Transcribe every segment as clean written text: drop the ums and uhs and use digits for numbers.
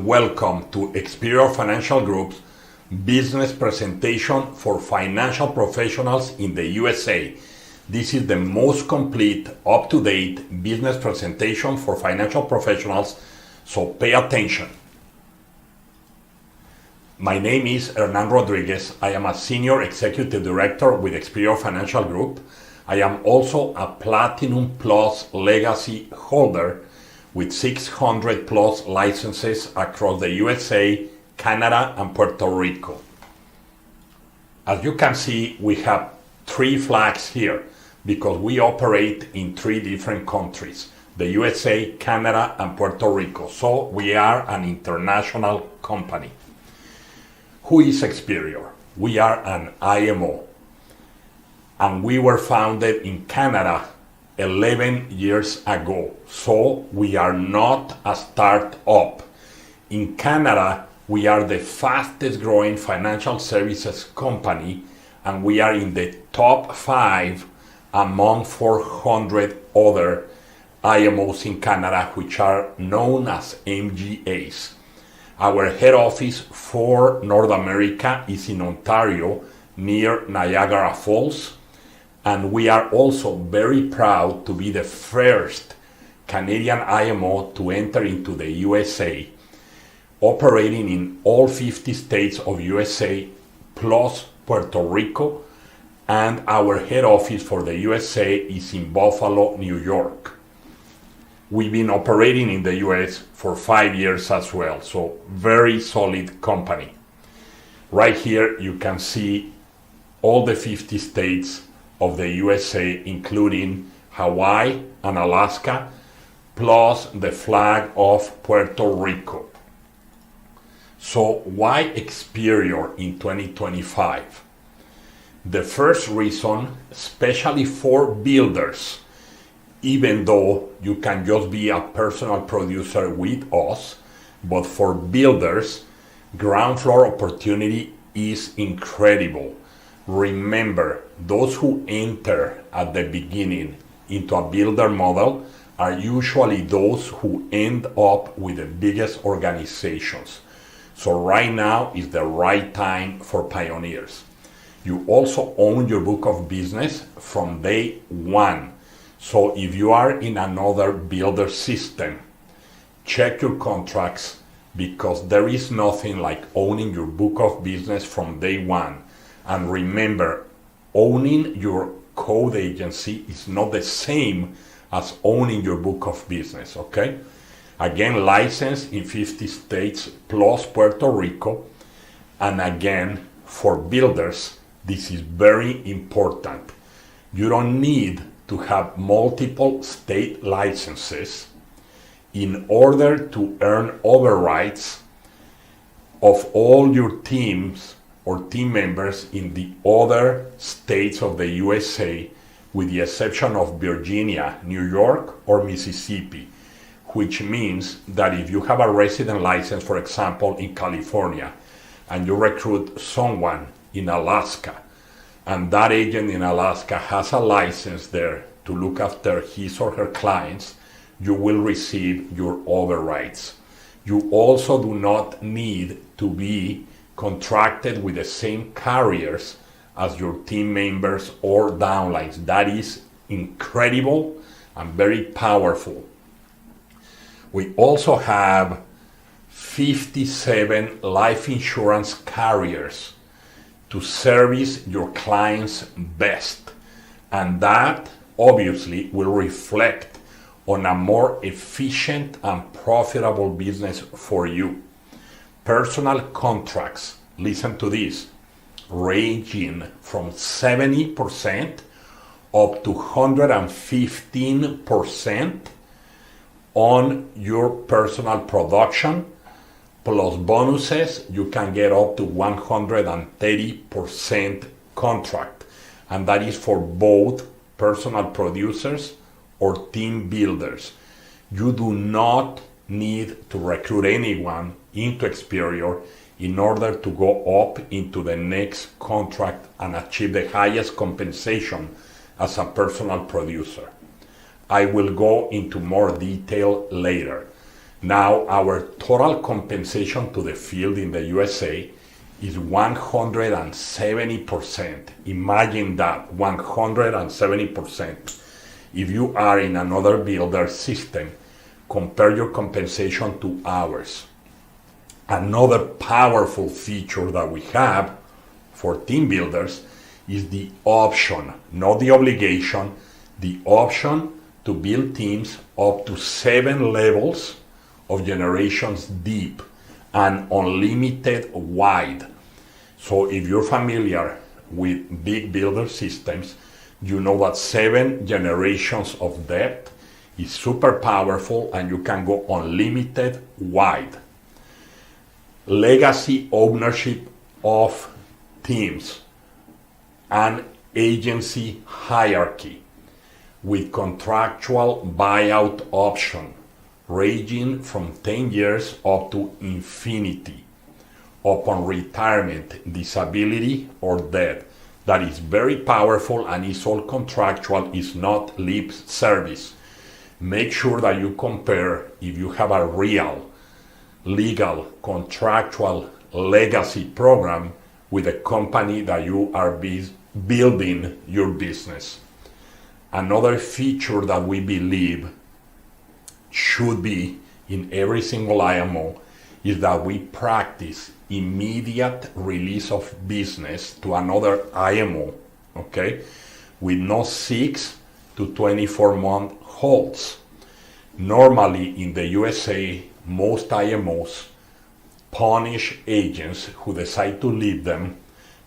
and welcome to Experior Financial Group's business presentation for financial professionals in the USA. This is the most complete, up-to-date business presentation for financial professionals, so pay attention. My name is Hernan Rodriguez. I am a Senior Executive Director with Experior Financial Group. I am also a Platinum Plus Legacy holder with 600 plus licenses across the USA, Canada, and Puerto Rico. As you can see, we have 3 flags here because we operate in 3 different countries, the USA, Canada, and Puerto Rico. So we are an international company. Who is Experior? We are an IMO, and we were founded in Canada 11 years ago. So we are not a startup. In Canada, we are the fastest growing financial services company, and we are in the top 5 among 400 other IMOs in Canada, which are known as MGAs. Our head office for North America is in Ontario, near Niagara Falls. And we are also very proud to be the first Canadian IMO to enter into the USA, operating in all 50 states of USA plus Puerto Rico, and our head office for the USA is in Buffalo, New York. We've been operating in the US for 5 years as well, so very solid company. Right here you can see all the 50 states of the USA, including Hawaii and Alaska, plus the flag of Puerto Rico. So why Experior in 2025? The first reason, especially for builders, even though you can just be a personal producer with us, but for builders, ground floor opportunity is incredible. Remember, those who enter at the beginning into a builder model are usually those who end up with the biggest organizations. So right now is the right time for pioneers. You also own your book of business from day one. So if you are in another builder system, check your contracts, because there is nothing like owning your book of business from day one. And remember, owning your code agency is not the same as owning your book of business, okay? Again, licensed in 50 states plus Puerto Rico. And again, for builders, this is very important. You don't need to have multiple state licenses in order to earn overrides of all your teams or team members in the other states of the USA, with the exception of Virginia, New York, or Mississippi, which means that if you have a resident license, for example, in California, and you recruit someone in Alaska, and that agent in Alaska has a license there to look after his or her clients, you will receive your overrides. You also do not need to be contracted with the same carriers as your team members or downlines. That is incredible and very powerful. We also have 57 life insurance carriers to service your clients best, and that obviously will reflect on a more efficient and profitable business for you. Personal contracts, listen to this, ranging from 70% up to 115% on your personal production, plus bonuses. You can get up to 130% contract, and that is for both personal producers or team builders. You do not need to recruit anyone into Experior in order to go up into the next contract and achieve the highest compensation as a personal producer. I will go into more detail later. Now our total compensation to the field in the USA is 170%. Imagine that, 170%. If you are in another builder system, compare your compensation to ours. Another powerful feature that we have for team builders is the option, not the obligation, the option to build teams up to 7 levels of generations deep and unlimited wide. So if you're familiar with big builder systems, you know that 7 generations of depth is super powerful and you can go unlimited wide. Legacy ownership of teams and agency hierarchy with contractual buyout option ranging from 10 years up to infinity upon retirement, disability, or death. That is very powerful and is all contractual, is not lip service. Make sure that you compare if you have a real, legal, contractual legacy program with a company that you are building your business. Another feature that we believe should be in every single IMO is that we practice immediate release of business to another IMO, okay, with no 6 to 24-month holds. Normally in the USA, most IMOs punish agents who decide to leave them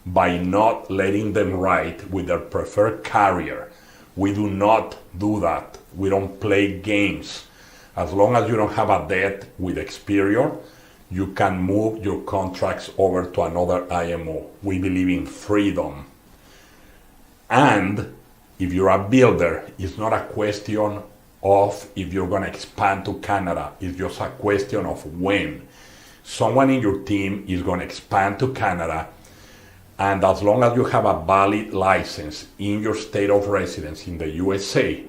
by not letting them write with their preferred carrier. We do not do that. We don't play games. As long as you don't have a debt with Experior, you can move your contracts over to another IMO. We believe in freedom. And if you're a builder, it's not a question of if you're going to expand to Canada. It's just a question of when. Someone in your team is going to expand to Canada, and as long as you have a valid license in your state of residence in the USA,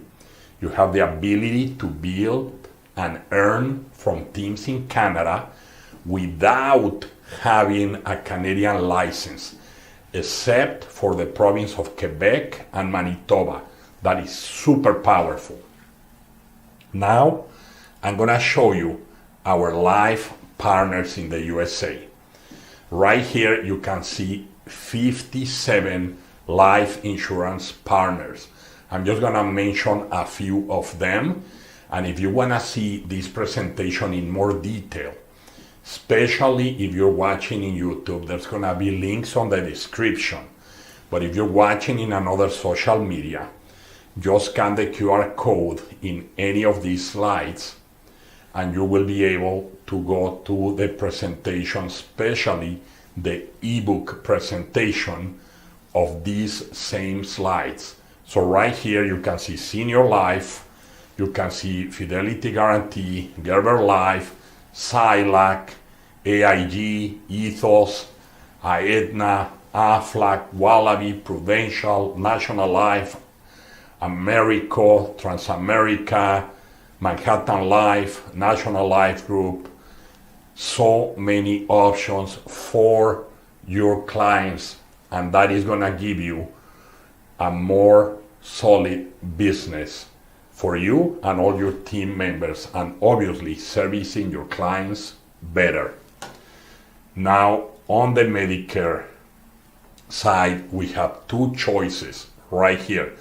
you have the ability to build and earn from teams in Canada without having a Canadian license, except for the province of Quebec and Manitoba. That is super powerful. Now, I'm going to show you our life partners in the USA. Right here, you can see 57 life insurance partners. I'm just going to mention a few of them. And if you want to see this presentation in more detail, especially if you're watching in YouTube, there's going to be links on the description. But if you're watching in another social media, just scan the QR code in any of these slides and you will be able to go to the presentation, especially the ebook presentation of these same slides. So right here you can see Senior Life, you can see Fidelity Guarantee, Gerber Life, SILAC, AIG, Ethos, Aetna, Aflac, Wallaby, Prudential, National Life, Americo, Transamerica, Manhattan Life, National Life Group. So many options for your clients, and that is going to give you a more solid business for you and all your team members, and obviously servicing your clients better. Now, on the Medicare side, we have two choices right here.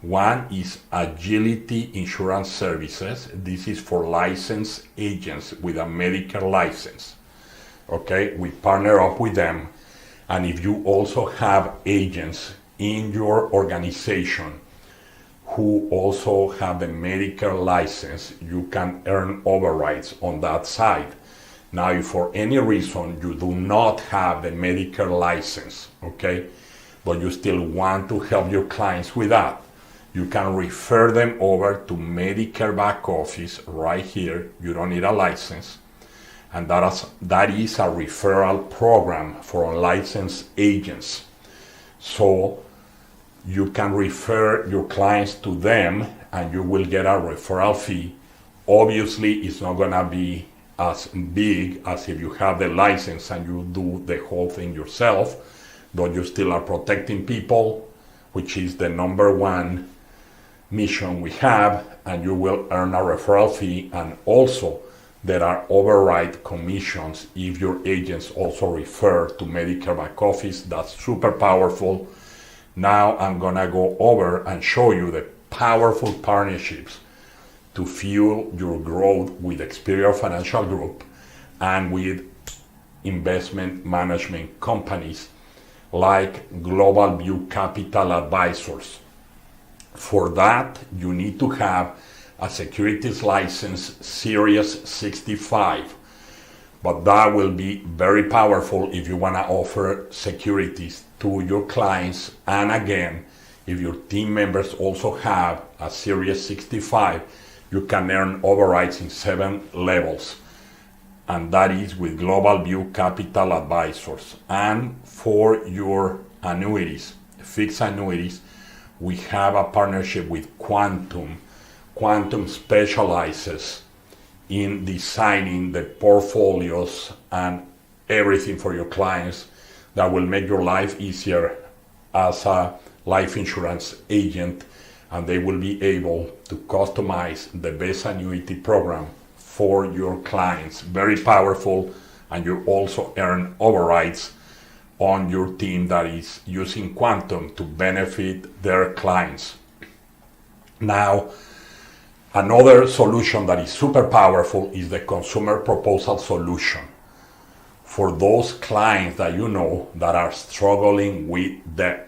One is Agility Insurance Services. This is for licensed agents with a Medicare license. Okay, we partner up with them. And if you also have agents in your organization who also have the Medicare license, you can earn overrides on that side. Now, if for any reason you do not have the Medicare license, okay, but you still want to help your clients with that, you can refer them over to Medicare back office right here. You don't need a license. And that is a referral program for unlicensed agents. So you can refer your clients to them and you will get a referral fee. Obviously, it's not going to be as big as if you have the license and you do the whole thing yourself, but you still are protecting people, which is the number one mission we have, and you will earn a referral fee. And also there are override commissions if your agents also refer to Medicare back office. That's super powerful. Now I'm gonna go over and show you the powerful partnerships to fuel your growth with Experior Financial Group and with investment management companies like Global View Capital Advisors. For that, you need to have a securities license Series 65, but that will be very powerful if you want to offer securities to your clients. And again, if your team members also have a Series 65, you can earn overrides in 7 levels, and that is with Global View Capital Advisors. And for your annuities, fixed annuities, we have a partnership with Quantum. Quantum specializes in designing the portfolios and everything for your clients that will make your life easier as a life insurance agent, and they will be able to customize the best annuity program for your clients. Very powerful, and you also earn overrides on your team that is using Quantum to benefit their clients. Now, another solution that is super powerful is the consumer proposal solution. For those clients that you know that are struggling with debt,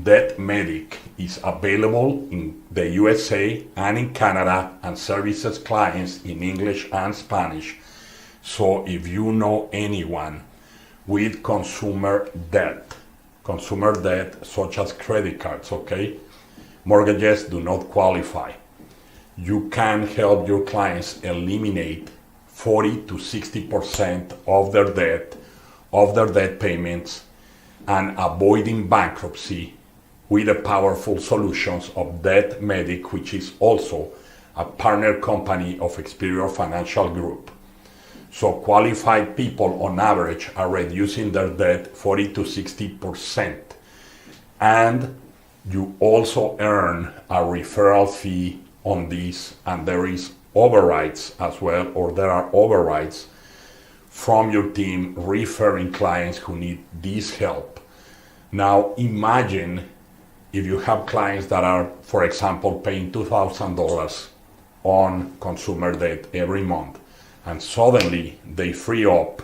Debt Medic is available in the USA and in Canada and services clients in English and Spanish. So if you know anyone with consumer debt such as credit cards, okay, mortgages do not qualify, you can help your clients eliminate 40 to 60% of their debt payments, and avoiding bankruptcy with the powerful solutions of Debt Medic, which is also a partner company of Experior Financial Group. So qualified people on average are reducing their debt 40 to 60%. And you also earn a referral fee on this, and there is overrides as well, or there are overrides from your team referring clients who need this help. Now imagine if you have clients that are, for example, paying $2,000 on consumer debt every month, and suddenly they free up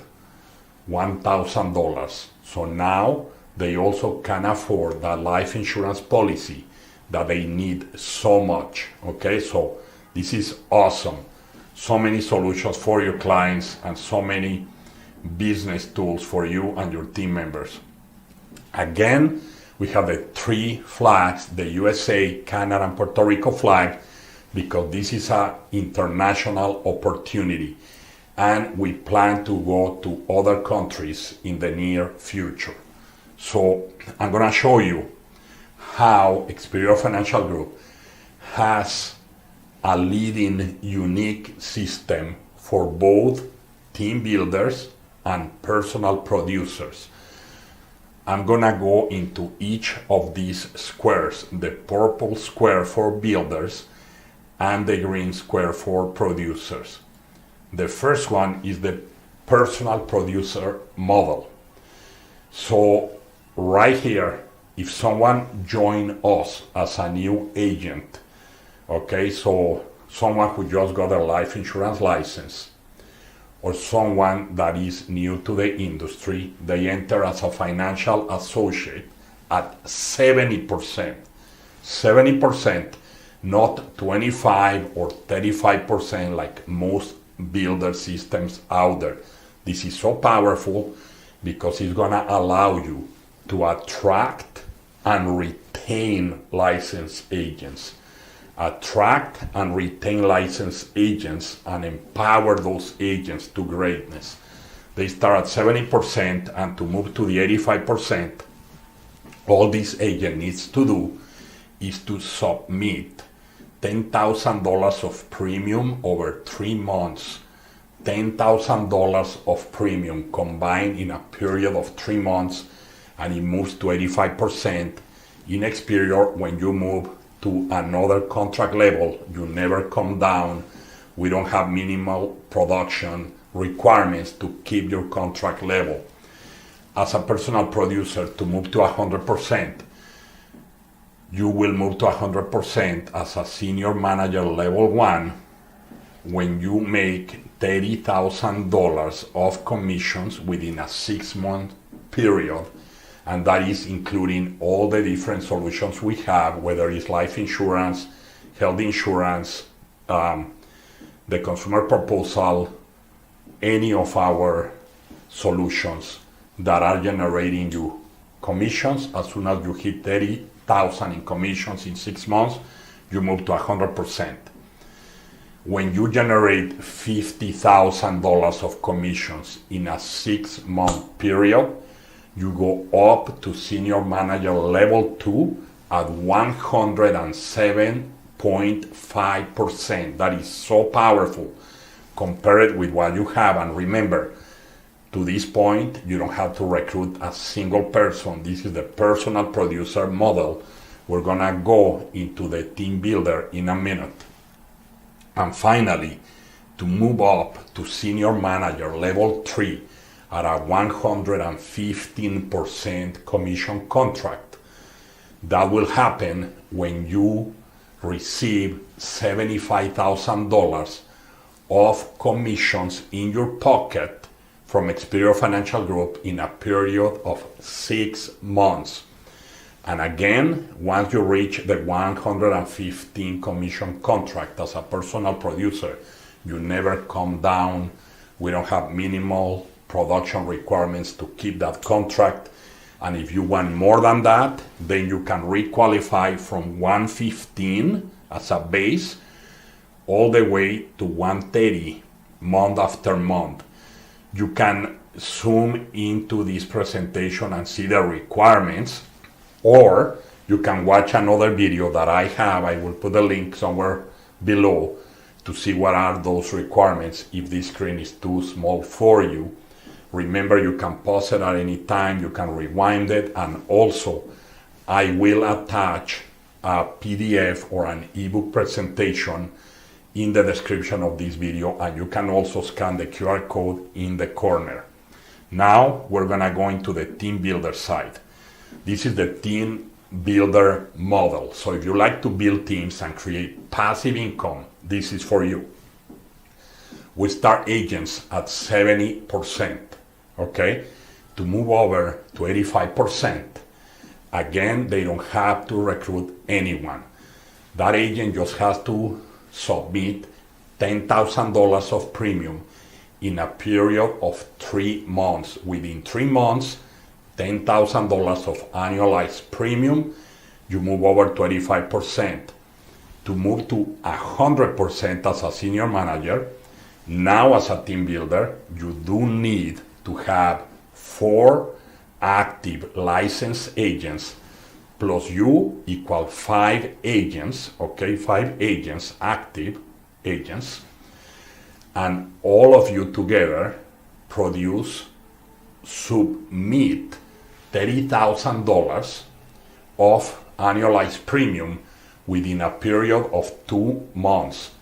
$1,000. So now they also can afford that life insurance policy that they need so much. Okay, so this is awesome. So many solutions for your clients and so many business tools for you and your team members. Again, we have the 3 flags, the USA, Canada, and Puerto Rico flag, because this is an international opportunity, and we plan to go to other countries in the near future. So I'm going to show you how Experior Financial Group has a leading unique system for both team builders and personal producers. I'm gonna go into each of these squares, the purple square for builders and the green square for producers. The first one is the personal producer model. So right here, if someone join us as a new agent, okay, so someone who just got a life insurance license, or someone that is new to the industry, they enter as a financial associate at 70%. 70%, not 25 or 35% like most builder systems out there. This is so powerful because it's gonna allow you to attract and retain licensed agents. Attract and retain licensed agents and empower those agents to greatness. They start at 70%, and to move to the 85%, all this agent needs to do is to submit $10,000 of premium over 3 months. $10,000 of premium combined in a period of 3 months, and it moves to 85%. In Experior, when you move to another contract level, you never come down. We don't have minimal production requirements to keep your contract level. As a personal producer, to move to 100%, you will move to 100% as a senior manager level 1 when you make $30,000 of commissions within a 6-month period, and that is including all the different solutions we have, whether it's life insurance, health insurance, the consumer proposal, any of our solutions that are generating you commissions. As soon as you hit 30,000 in commissions in 6 months, you move to 100%. When you generate $50,000 of commissions in a 6-month period, you go up to senior manager level 2 at 107.5%. That is so powerful. Compare it with what you have, and remember, to this point, you don't have to recruit a single person. This is the personal producer model. We're gonna go into the team builder in a minute. And finally, to move up to senior manager level 3 at a 115% commission contract. That will happen when you receive $75,000 of commissions in your pocket from Experior Financial Group in a period of 6 months. And again, once you reach the 115 commission contract as a personal producer, you never come down. We don't have minimal production requirements to keep that contract. And if you want more than that, then you can requalify from 115 as a base all the way to 130 month after month. You can zoom into this presentation and see the requirements, or you can watch another video that I have. I will put a link somewhere below to see what are those requirements if this screen is too small for you. Remember, you can pause it at any time, you can rewind it, and also I will attach a PDF or an ebook presentation in the description of this video, and you can also scan the QR code in the corner. Now we're gonna go into the team builder side. This is the team builder model. So if you like to build teams and create passive income, this is for you. We start agents at 70%, okay? To move over to 85%, again, they don't have to recruit anyone. That agent just has to submit $10,000 of premium in a period of 3 months. Within 3 months, $10,000 of annualized premium, you move over to 85%. To move to 100% as a senior manager, now as a team builder, you do need to have 4 active licensed agents plus you equal 5 agents, okay, 5 agents, active agents, and all of you together submit $30,000 of annualized premium within a period of 2 months.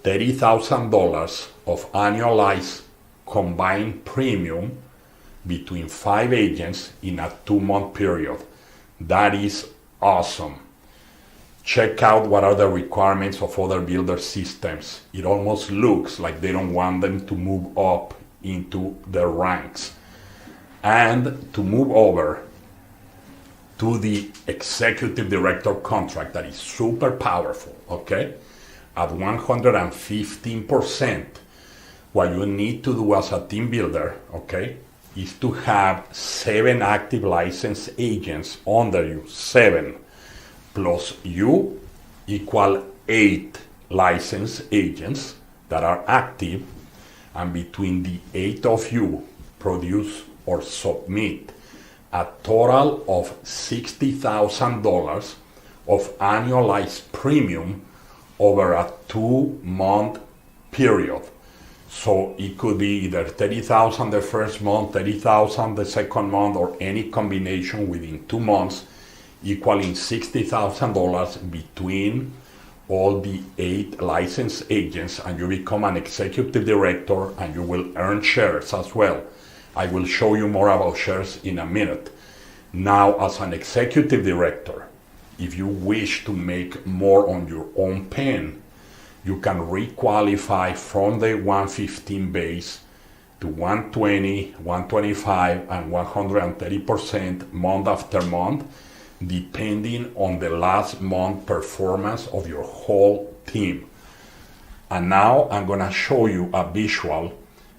$30,000 of annualized combined premium between 5 agents in a 2-month period. That is awesome. Check out what are the requirements of other builder systems. It almost looks like they don't want them to move up into the ranks. And to move over to the executive director contract, that is super powerful, okay? At 115%, what you need to do as a team builder, okay, is to have 7 active licensed agents under you, 7, plus you equal 8 licensed agents that are active, and between the 8 of you produce or submit a total of $60,000 of annualized premium over a 2-month period. So it could be either 30,000 the first month, 30,000 the second month, or any combination within 2 months, equaling $60,000 between all the 8 licensed agents, and you become an executive director, and you will earn shares as well. I will show you more about shares in a minute. Now, as an executive director, if you wish to make more on your own pen, you can requalify from the 115 base to 120, 125, and 130% month after month, depending on the last month performance of your whole team. And now I'm gonna show you a visual.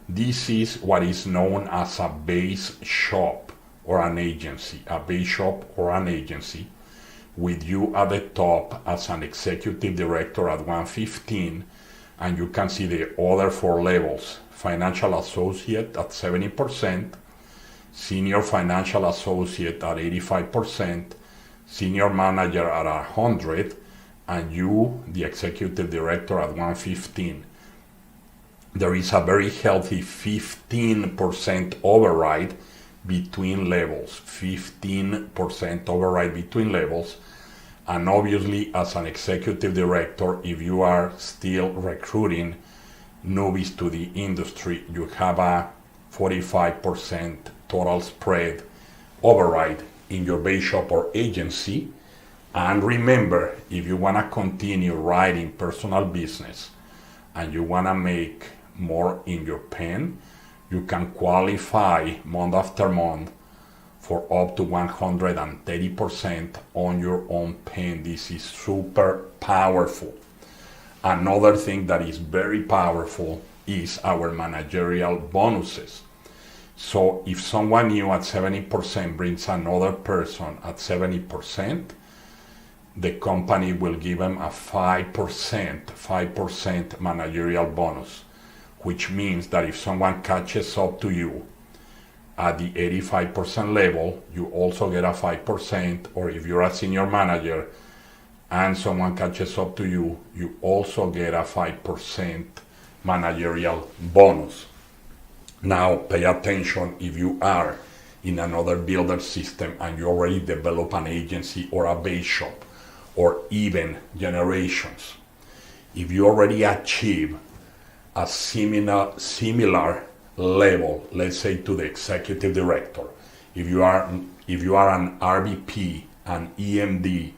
This is what is known as a base shop or an agency, a base shop or an agency, with you at the top as an executive director at 115, and you can see the other 4 levels: financial associate at 70%, senior financial associate at 85%, senior manager at 100, and you, the executive director, at 115. There is a very healthy 15% override between levels, 15% override between levels. And obviously, as an executive director, if you are still recruiting newbies to the industry, you have a 45% total spread override in your base shop or agency. And remember, if you want to continue writing personal business and you want to make more in your pen, you can qualify month after month for up to 130% on your own pen. This is super powerful. Another thing that is very powerful is our managerial bonuses. So if someone new at 70% brings another person at 70%, the company will give them a 5% managerial bonus, which means that if someone catches up to you at the 85% level, you also get a 5%, or if you're a senior manager and someone catches up to you, you also get a 5% managerial bonus. Now, pay attention if you are in another builder system and you already develop an agency or a base shop or even generations. If you already achieve a similar level, let's say to the executive director, if you are an RVP, an EMD,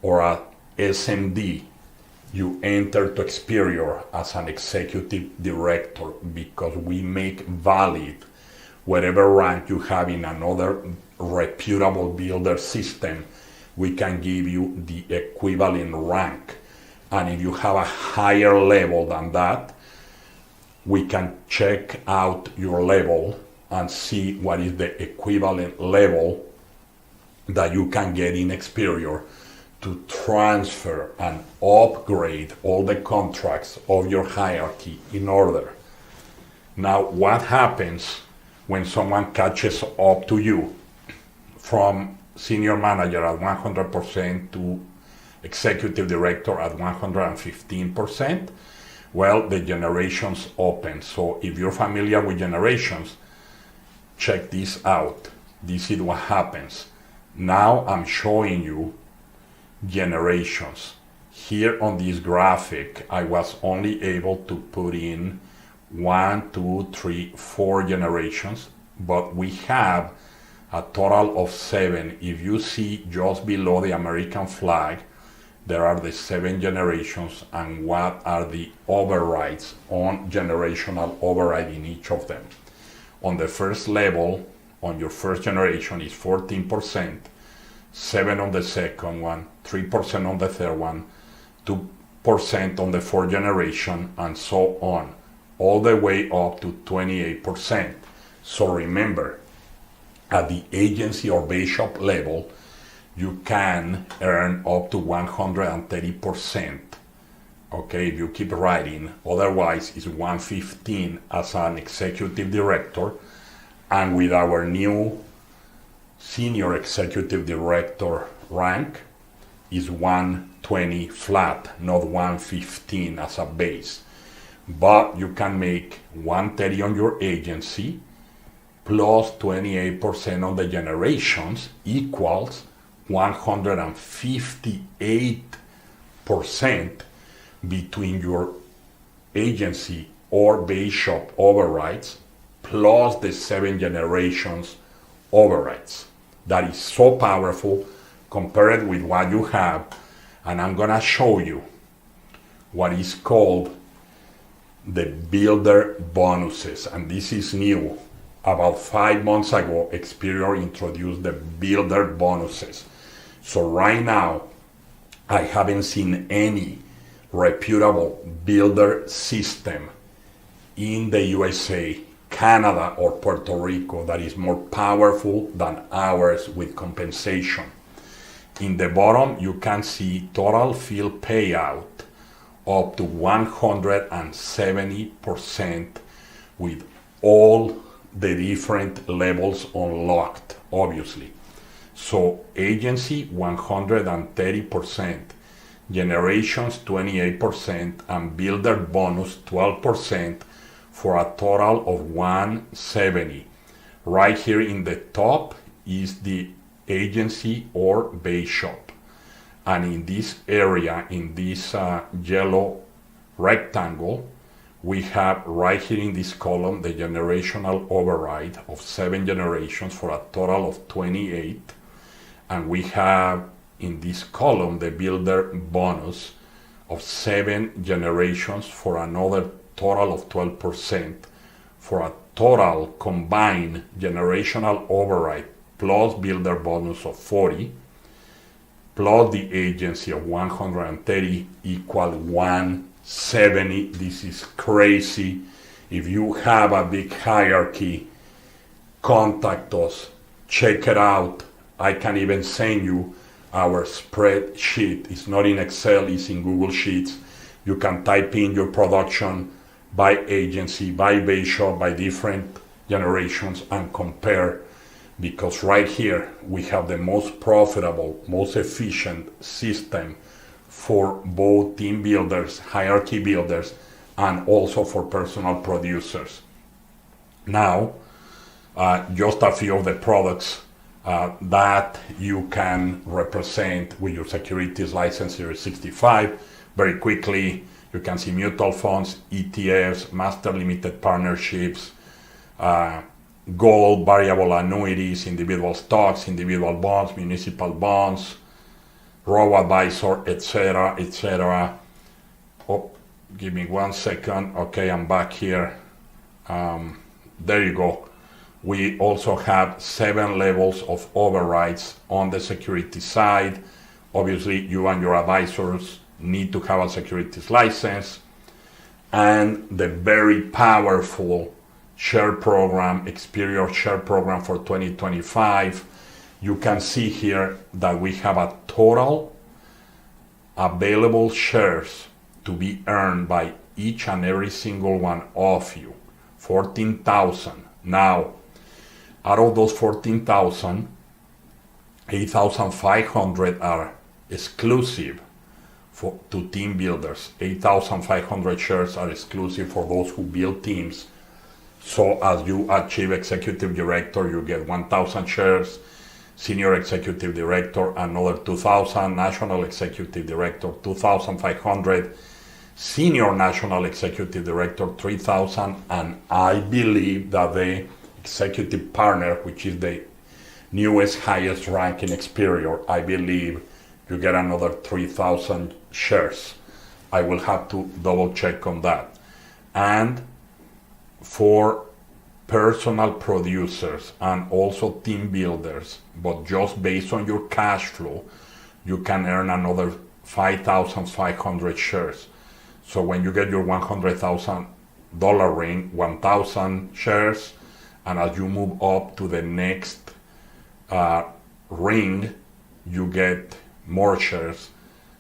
or a SMD, you enter to Experior as an executive director, because we make valid whatever rank you have in another reputable builder system. We can give you the equivalent rank, and if you have a higher level than that, we can check out your level and see what is the equivalent level that you can get in Experior to transfer and upgrade all the contracts of your hierarchy in order. Now, what happens when someone catches up to you from senior manager at 100% to executive director at 115%? Well, the generations open. So if you're familiar with generations, check this out. This is what happens. Now I'm showing you generations. Here on this graphic, I was only able to put in 1, 2, 3, 4 generations, but we have a total of 7. If you see just below the American flag, there are the 7 generations, and what are the overrides on generational override in each of them. On the first level, on your first generation, is 14%, 7 on the second one, 3% on the third one, 2% on the fourth generation, and so on, all the way up to 28%. So remember, at the agency or base shop level, you can earn up to 130%. Okay, if you keep writing. Otherwise, it's 115 as an executive director, and with our new senior executive director rank is 120 flat, not 115 as a base. but you can make 130 on your agency plus 28% on the generations equals 158% between your agency or base shop overrides plus the 7 generations overrides. That is so powerful compared with what you have, and I'm gonna show you what is called the builder bonuses, and this is new. About 5 months ago, Experior introduced the builder bonuses. So right now, I haven't seen any reputable builder system in the USA, Canada, or Puerto Rico that is more powerful than ours with compensation. In the bottom, you can see total field payout up to 170% with all the different levels unlocked, obviously. So agency 130%, generations 28%, and builder bonus 12% for a total of 170. Right here in the top is the agency or base shop. And in this area, in this yellow rectangle, we have right here in this column the generational override of 7 generations for a total of 28. And we have in this column the builder bonus of 7 generations for another total of 12% for a total combined generational override plus builder bonus of 40 plus the agency of 130 equal 170. This is crazy. If you have a big hierarchy, contact us, check it out. I can even send you our spreadsheet. It's not in Excel, it's in Google Sheets. You can type in your production by agency, by base shop, by different generations and compare, because right here we have the most profitable, most efficient system for both team builders, hierarchy builders, and also for personal producers. Now, just a few of the products that you can represent with your securities license Series 65. Very quickly, you can see mutual funds, ETFs, master limited partnerships, gold, variable annuities, individual stocks, individual bonds, municipal bonds, robo-advisor, etc., etc. Oh, give me 1 second. Okay, I'm back here. There you go. We also have 7 levels of overrides on the security side. Obviously, you and your advisors need to have a securities license. And the very powerful share program, Experior share program for 2025. You can see here that we have a total available shares to be earned by each and every single one of you, 14,000. Now, out of those 14,000, 8,500 are exclusive to team builders. 8,500 shares are exclusive for those who build teams. So as you achieve executive director, you get 1,000 shares, senior executive director, another 2,000, national executive director, 2,500, senior national executive director, 3,000, and I believe that the executive partner, which is the newest, highest rank in Experior, I believe you get another 3,000 shares. I will have to double check on that. And for personal producers and also team builders, but just based on your cash flow, you can earn another 5,500 shares. So when you get your $100,000 ring, 1,000 shares, and as you move up to the next ring, you get more shares.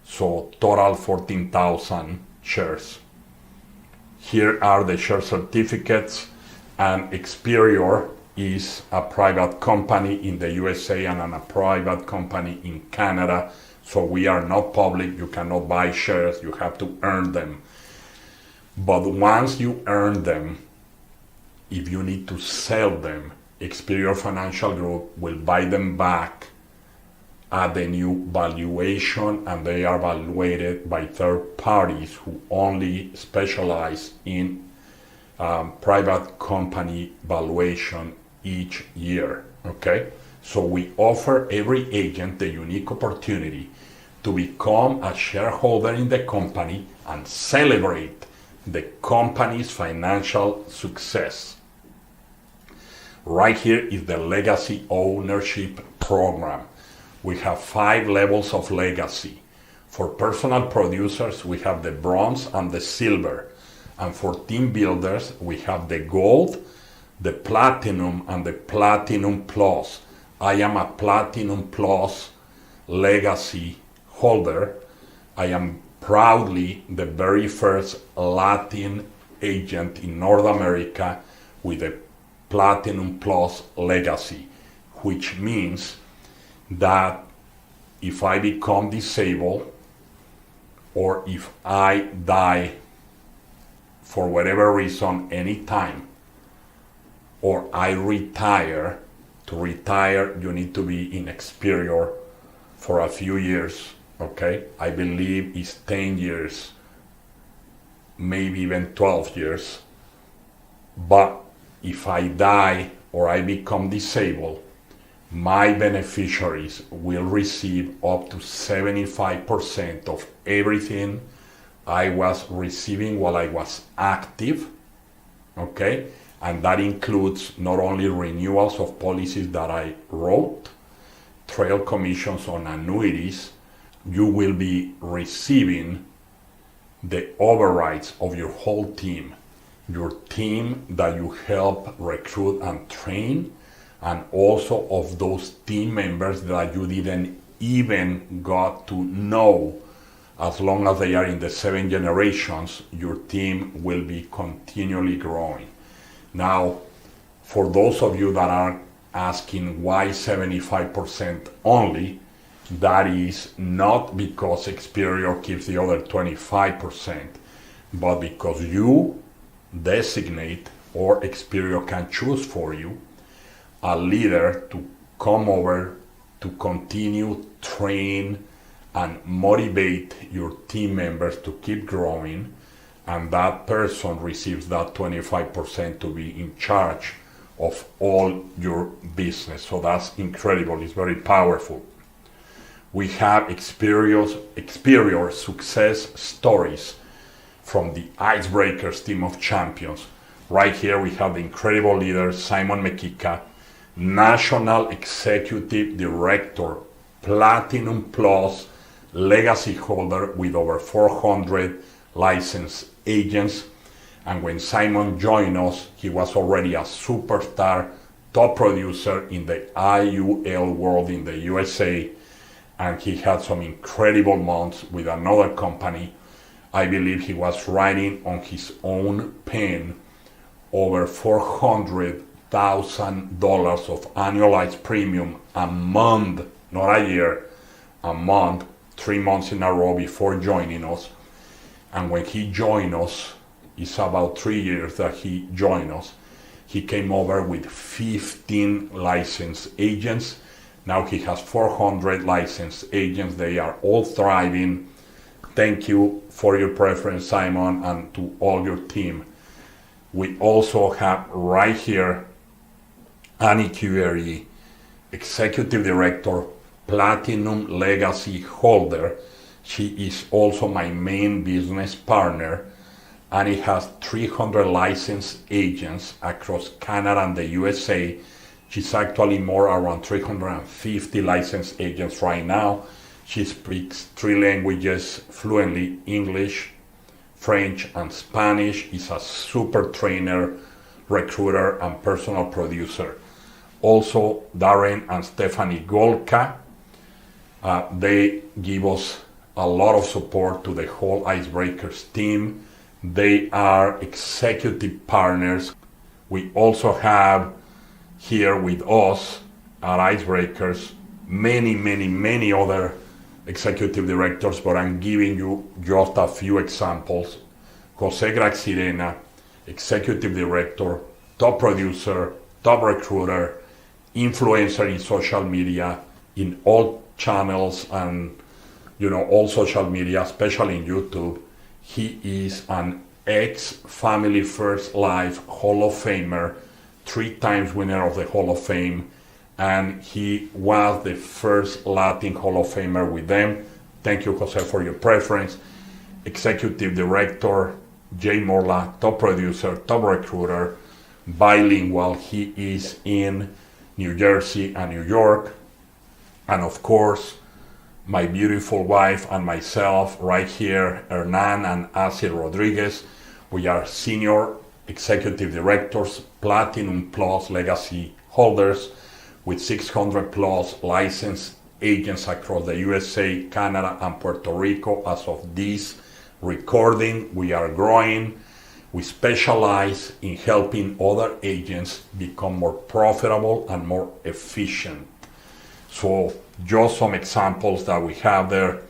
So total 14,000 shares. Here are the share certificates, and Experior is a private company in the USA and a private company in Canada. So we are not public. You cannot buy shares. You have to earn them. But once you earn them, if you need to sell them, Experior Financial Group will buy them back at the new valuation, and they are evaluated by third parties who only specialize in private company valuation each year. Okay, so we offer every agent the unique opportunity to become a shareholder in the company and celebrate the company's financial success. Right here is the Legacy Ownership Program. We have 5 levels of legacy. For personal producers, we have the bronze and the silver. And for team builders, we have the gold, the platinum, and the platinum plus. I am a platinum plus legacy holder. I am proudly the very first Latin agent in North America with a platinum plus legacy, which means that if I become disabled or if I die for whatever reason anytime, or I retire, to retire you need to be in Experior for a few years, okay? I believe it's 10 years, maybe even 12 years. But if I die or I become disabled, my beneficiaries will receive up to 75% of everything I was receiving while I was active, okay? And that includes not only renewals of policies that I wrote, trail commissions on annuities. You will be receiving the overrides of your whole team, your team that you help recruit and train, and also of those team members that you didn't even got to know. As long as they are in the 7 generations, your team will be continually growing. Now, for those of you that are asking why 75% only, that is not because Experior keeps the other 25%, but because you designate, or Experior can choose for you, a leader to come over to continue train and motivate your team members to keep growing, and that person receives that 25% to be in charge of all your business. So that's incredible. It's very powerful. We have Experior success stories from the Icebreakers team of champions. Right here we have the incredible leader Simon Mekika, National Executive Director, Platinum Plus legacy holder with over 400 licensed agents. And when Simon joined us, he was already a superstar top producer in the IUL world in the USA, and he had some incredible months with another company. I believe he was writing on his own pen over $400,000 of annualized premium a month, not a year, a month, 3 months in a row before joining us. And when he joined us, it's about 3 years that he joined us, he came over with 15 licensed agents. Now he has 400 licensed agents. They are all thriving. Thank you for your preference, Simon, and to all your team. We also have right here Annie Curie, Executive Director, Platinum Legacy Holder. She is also my main business partner, and it has 300 licensed agents across Canada and the USA. She's actually more around 350 licensed agents right now. She speaks 3 languages fluently, English, French, and Spanish. Is a super trainer, recruiter, and personal producer. Also, Darren and Stephanie Golka, they give us a lot of support to the whole Icebreakers team. They are executive partners. We also have here with us at Icebreakers many other executive directors, but I'm giving you just a few examples Jose Graxirena, executive director, top producer, top recruiter, influencer in social media, in all channels and all social media, especially in YouTube. He is an ex-Family First Life Hall of Famer, 3 times winner of the Hall of Fame, and he was the first Latin Hall of Famer with them. Thank you, Jose, for your preference. Executive director, Jay Morla, top producer, top recruiter, bilingual. He is in New Jersey and New York. And of course, my beautiful wife and myself right here, Hernan and Asil Rodriguez. We are senior executive directors, Platinum Plus legacy holders with 600 plus licensed agents across the USA, Canada, and Puerto Rico. As of this recording, we are growing. We specialize in helping other agents become more profitable and more efficient. So just some examples that we have there.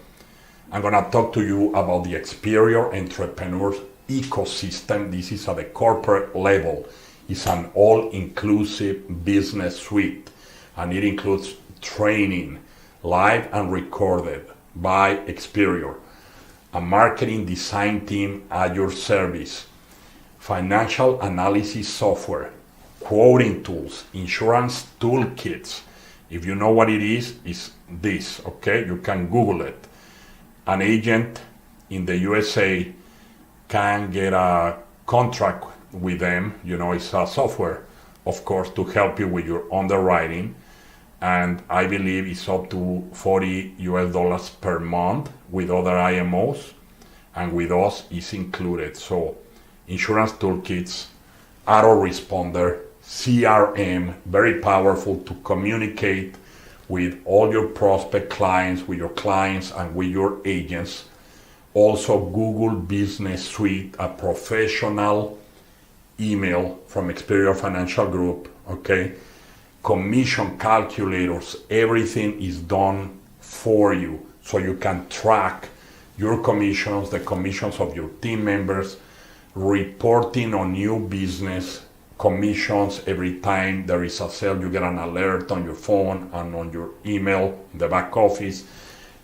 I'm going to talk to you about the Experior Entrepreneurs ecosystem. This is at the corporate level. It's an all-inclusive business suite, and it includes training, live and recorded by Experior, a marketing design team at your service, financial analysis software, quoting tools, insurance toolkits. If you know what it is, it's this, okay? You can Google it. An agent in the USA can get a contract with them. It's a software, of course, to help you with your underwriting. And I believe it's up to $40 per month with other IMOs. And with us, it's included. So insurance toolkits, autoresponder, CRM, very powerful to communicate with all your prospect clients, with your clients, and with your agents. Also, Google Business Suite, a professional email from Experior Financial Group, okay? Commission calculators, everything is done for you so you can track your commissions, the commissions of your team members, reporting on new business, commissions. Every time there is a sale, you get an alert on your phone and on your email in the back office.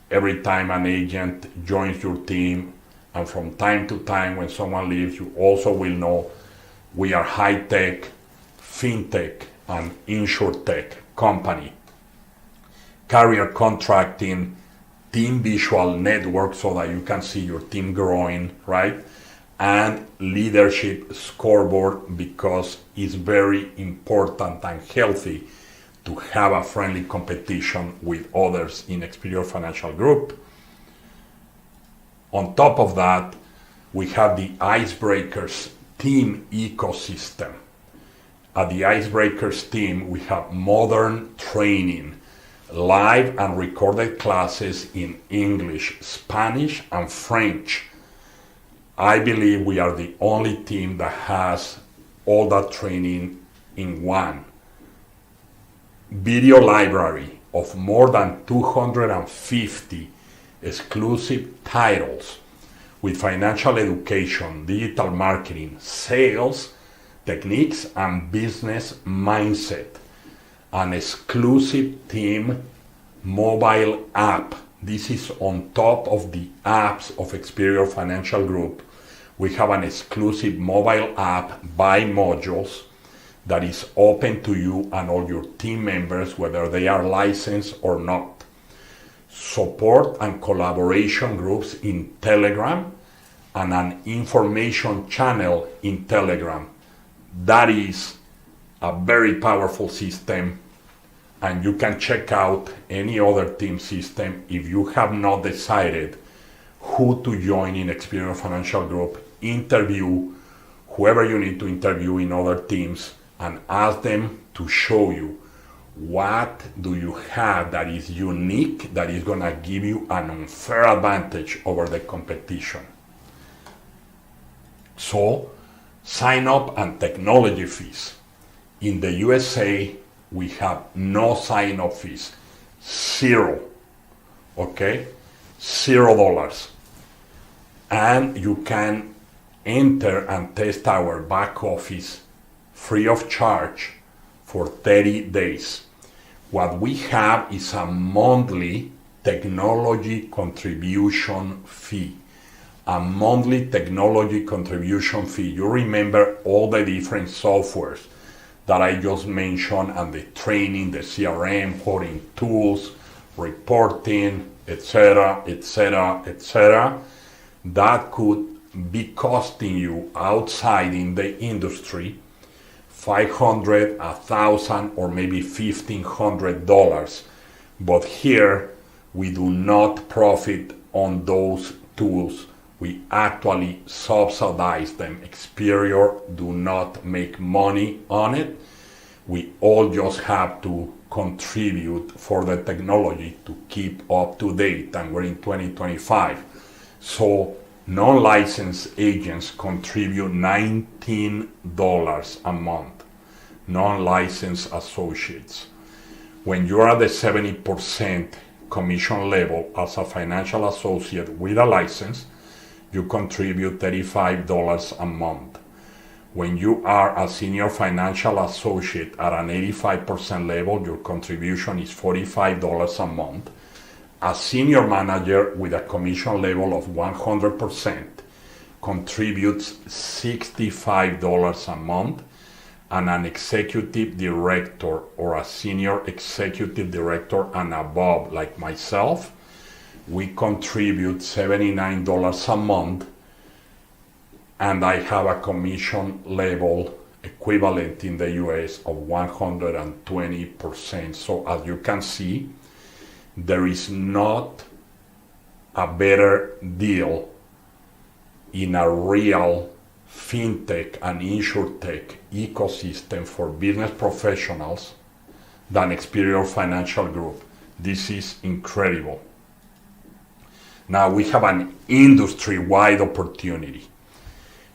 Every time an agent joins your team, and from time to time when someone leaves, you also will know. We are high-tech, fintech, and insurtech company. Carrier contracting, team visual network so that you can see your team growing, right? And leadership scoreboard, because it's very important and healthy to have a friendly competition with others in Experior Financial Group. On top of that, we have the Icebreakers team ecosystem. At the Icebreakers team, we have modern training, live and recorded classes in English, Spanish, and French. I believe we are the only team that has all that training in one. Video library of more than 250 exclusive titles with financial education, digital marketing, sales, techniques, and business mindset. An exclusive team mobile app. This is on top of the apps of Experior Financial Group. We have an exclusive mobile app by modules that is open to you and all your team members, whether they are licensed or not. Support and collaboration groups in Telegram and an information channel in Telegram. That is a very powerful system, and you can check out any other team system if you have not decided who to join in Experior Financial Group. Interview whoever you need to interview in other teams and ask them to show you what do you have that is unique, that is going to give you an unfair advantage over the competition. So, sign up and technology fees. In the USA, we have no sign up fees. Zero. Okay? $0. And you can enter and test our back office free of charge for 30 days. What we have is a monthly technology contribution fee. A monthly technology contribution fee. You remember all the different softwares that I just mentioned, and the training, the CRM, coding tools, reporting, etc., etc., etc. That could be costing you outside in the industry $500, $1,000, or maybe $1,500. But here we do not profit on those tools. We actually subsidize them. Experior do not make money on it. We all just have to contribute for the technology to keep up to date, and we're in 2025. So non-licensed agents contribute $19 a month. Non-licensed associates. When you're at the 70% commission level as a financial associate with a license, you contribute $35 a month. When you are a senior financial associate at an 85% level, your contribution is $45 a month. A senior manager with a commission level of 100% contributes $65 a month, and an executive director or a senior executive director and above, like myself, we contribute $79 a month, and I have a commission level equivalent in the US of 120%. So as you can see, there is not a better deal in a real fintech and insurtech ecosystem for business professionals than Experior Financial Group. This is incredible. Now we have an industry-wide opportunity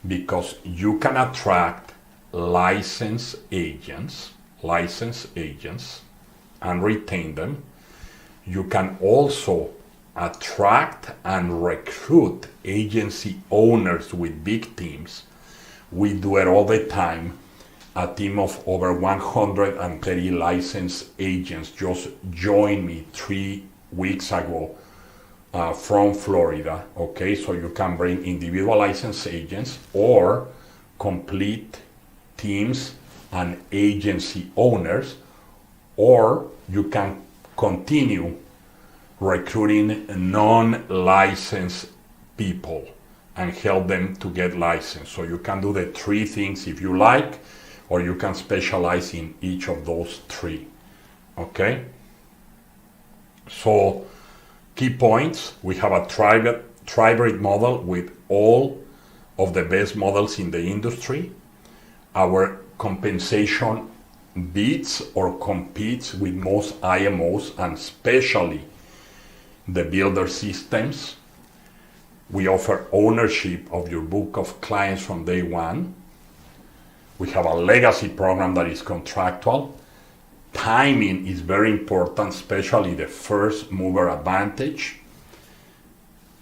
because you can attract licensed agents and retain them. You can also attract and recruit agency owners with big teams. We do it all the time. A team of over 130 licensed agents just joined me 3 weeks ago from Florida. Okay, so you can bring individual licensed agents or complete teams and agency owners, or you can continue recruiting non-licensed people and help them to get licensed. So you can do the 3 things if you like, or you can specialize in each of those 3. Okay? So key points: we have a tribrid model with all of the best models in the industry. Our compensation beats or competes with most IMOs, and especially the builder systems. We offer ownership of your book of clients from day one. We have a legacy program that is contractual. Timing is very important, especially the first mover advantage.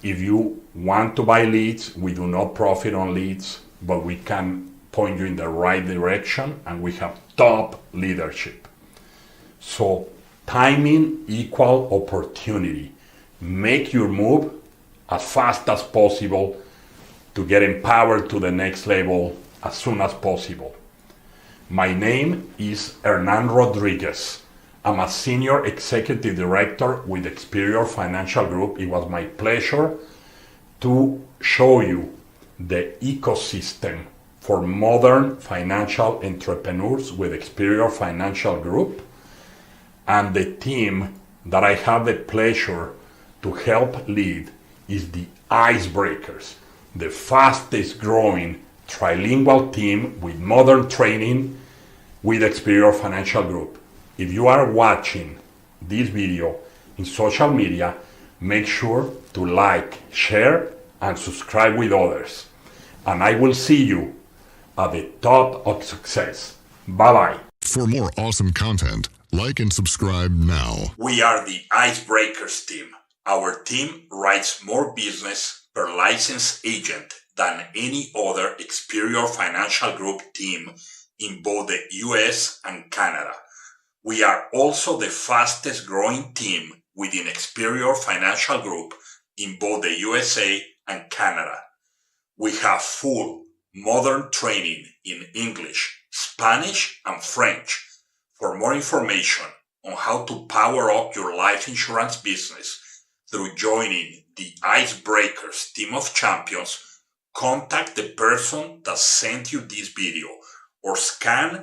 If you want to buy leads, we do not profit on leads, but we can point you in the right direction, and we have top leadership. So timing equal opportunity. Make your move as fast as possible to get empowered to the next level as soon as possible. My name is Hernan Rodriguez. I'm a Senior Executive Director with Experior Financial Group. It was my pleasure to show you the ecosystem for modern financial entrepreneurs with Experior Financial Group, and the team that I have the pleasure to help lead is the Icebreakers, the fastest growing trilingual team with modern training with Experior Financial Group. If you are watching this video in social media, make sure to like, share, and subscribe with others. And I will see you at the top of success. Bye-bye. For more awesome content, like and subscribe now. We are the Icebreakers team. Our team writes more business per licensed agent than any other Experior Financial Group team in both the US and Canada. We are also the fastest growing team within Experior Financial Group in both the USA and Canada. We have full modern training in English, Spanish, and French. For more information on how to power up your life insurance business through joining the Icebreakers Team of Champions, contact the person that sent you this video or scan